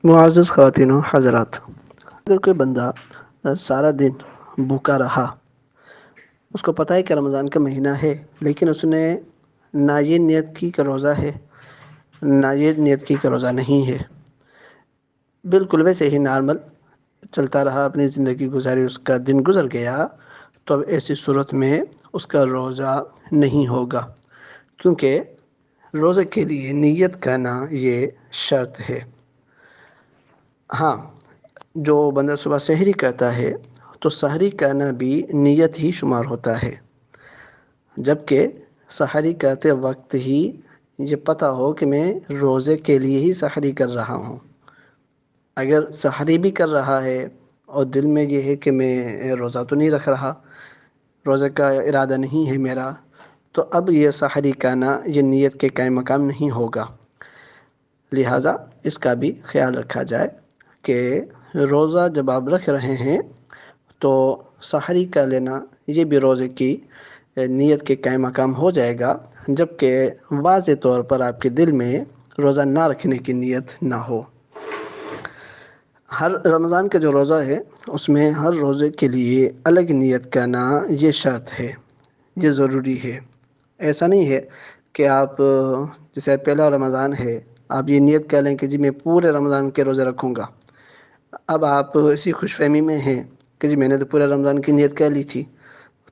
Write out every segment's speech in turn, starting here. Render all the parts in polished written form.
معزز خواتین و حضرات، اگر کوئی بندہ سارا دن بھوکا رہا، اس کو پتہ ہے کہ رمضان کا مہینہ ہے، لیکن اس نے نہ یہ نیت کی کہ روزہ ہے، نہ یہ نیت کی کہ روزہ نہیں ہے، بالکل ویسے ہی نارمل چلتا رہا، اپنی زندگی گزاری، اس کا دن گزر گیا، تو اب ایسی صورت میں اس کا روزہ نہیں ہوگا، کیونکہ روزے کے لیے نیت کرنا یہ شرط ہے۔ ہاں، جو بندہ صبح سحری کرتا ہے تو سحری کرنا بھی نیت ہی شمار ہوتا ہے، جبکہ سحری کرتے وقت ہی یہ پتہ ہو کہ میں روزے کے لیے ہی سحری کر رہا ہوں۔ اگر سحری بھی کر رہا ہے اور دل میں یہ ہے کہ میں روزہ تو نہیں رکھ رہا، روزے کا ارادہ نہیں ہے میرا، تو اب یہ سحری کرنا یہ نیت کے قائم مقام نہیں ہوگا۔ لہٰذا اس کا بھی خیال رکھا جائے کہ روزہ جب آپ رکھ رہے ہیں تو سحری کر لینا یہ بھی روزے کی نیت کے قائم مقام ہو جائے گا، جبکہ واضح طور پر آپ کے دل میں روزہ نہ رکھنے کی نیت نہ ہو۔ ہر رمضان کا جو روزہ ہے اس میں ہر روزے کے لیے الگ نیت کرنا یہ شرط ہے، یہ ضروری ہے۔ ایسا نہیں ہے کہ آپ جیسے پہلا رمضان ہے، آپ یہ نیت کر لیں کہ جی میں پورے رمضان کے روزے رکھوں گا، اب آپ اسی خوش فہمی میں ہیں کہ جی میں نے تو پورے رمضان کی نیت کر لی تھی،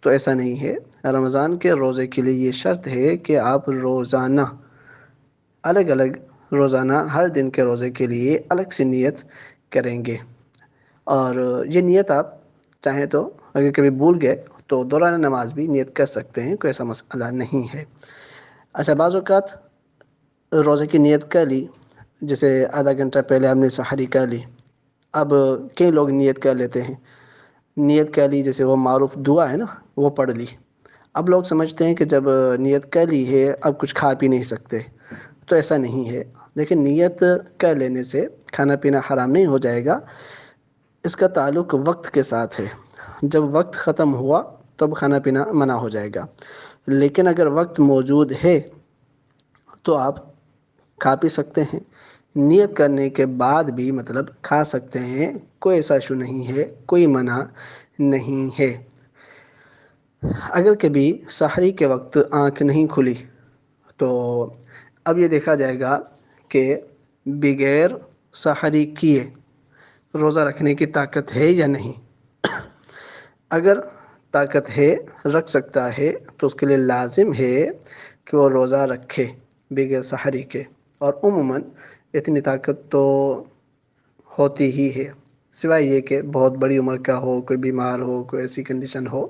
تو ایسا نہیں ہے۔ رمضان کے روزے کے لیے یہ شرط ہے کہ آپ روزانہ الگ الگ روزانہ ہر دن کے روزے کے لیے الگ سے نیت کریں گے، اور یہ نیت آپ چاہیں تو اگر کبھی بھول گئے تو دوران نماز بھی نیت کر سکتے ہیں، کوئی ایسا مسئلہ نہیں ہے۔ اچھا، بعض اوقات روزے کی نیت کر لی، جیسے آدھا گھنٹہ پہلے آپ نے سحری کر لی، اب کئی لوگ نیت کر لیتے ہیں، نیت کر لی جیسے وہ معروف دعا ہے نا وہ پڑھ لی، اب لوگ سمجھتے ہیں کہ جب نیت کر لی ہے اب کچھ کھا پی نہیں سکتے، تو ایسا نہیں ہے۔ لیکن نیت کر لینے سے کھانا پینا حرام نہیں ہو جائے گا، اس کا تعلق وقت کے ساتھ ہے، جب وقت ختم ہوا تب کھانا پینا منع ہو جائے گا، لیکن اگر وقت موجود ہے تو آپ کھا پی سکتے ہیں، نیت کرنے کے بعد بھی مطلب کھا سکتے ہیں، کوئی ایسا ایشو نہیں ہے، کوئی منع نہیں ہے۔ اگر کبھی سحری کے وقت آنکھ نہیں کھلی تو اب یہ دیکھا جائے گا کہ بغیر سحری کیے روزہ رکھنے کی طاقت ہے یا نہیں۔ اگر طاقت ہے، رکھ سکتا ہے، تو اس کے لیے لازم ہے کہ وہ روزہ رکھے بغیر سحری کے، اور عموماً اتنی طاقت تو ہوتی ہی ہے، سوائے یہ کہ بہت بڑی عمر کا ہو، کوئی بیمار ہو، کوئی ایسی کنڈیشن ہو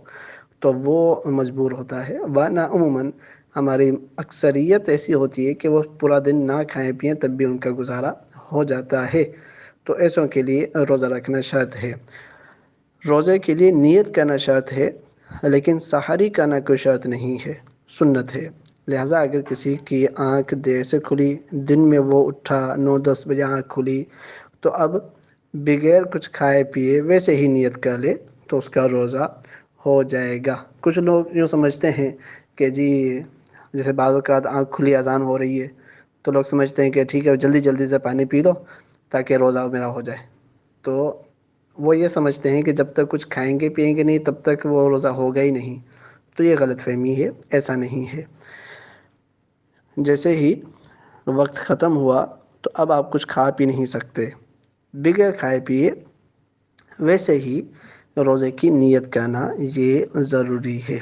تو وہ مجبور ہوتا ہے، ورنہ عموماً ہماری اکثریت ایسی ہوتی ہے کہ وہ پورا دن نہ کھائیں پئیں تب بھی ان کا گزارا ہو جاتا ہے، تو ایسوں کے لیے روزہ رکھنا شرط ہے۔ روزے کے لیے نیت کرنا شرط ہے، لیکن سحری کرنا کوئی شرط نہیں ہے، سنت ہے۔ لہٰذا اگر کسی کی آنکھ دیر سے کھلی، دن میں وہ اٹھا 9-10 بجے آنکھ کھلی، تو اب بغیر کچھ کھائے پیے ویسے ہی نیت کر لے تو اس کا روزہ ہو جائے گا۔ کچھ لوگ یوں سمجھتے ہیں کہ جی جیسے بعض اوقات آنکھ کھلی اذان ہو رہی ہے تو لوگ سمجھتے ہیں کہ ٹھیک ہے جلدی جلدی سے پانی پی لو تاکہ روزہ میرا ہو جائے، تو وہ یہ سمجھتے ہیں کہ جب تک کچھ کھائیں گے پیئیں گے نہیں تب تک وہ روزہ ہوگا ہی نہیں، تو یہ غلط فہمی ہے، ایسا نہیں ہے۔ جیسے ہی وقت ختم ہوا تو اب آپ کچھ کھا پی نہیں سکتے، بغیر کھائے پیے ویسے ہی روزے کی نیت کرنا یہ ضروری ہے۔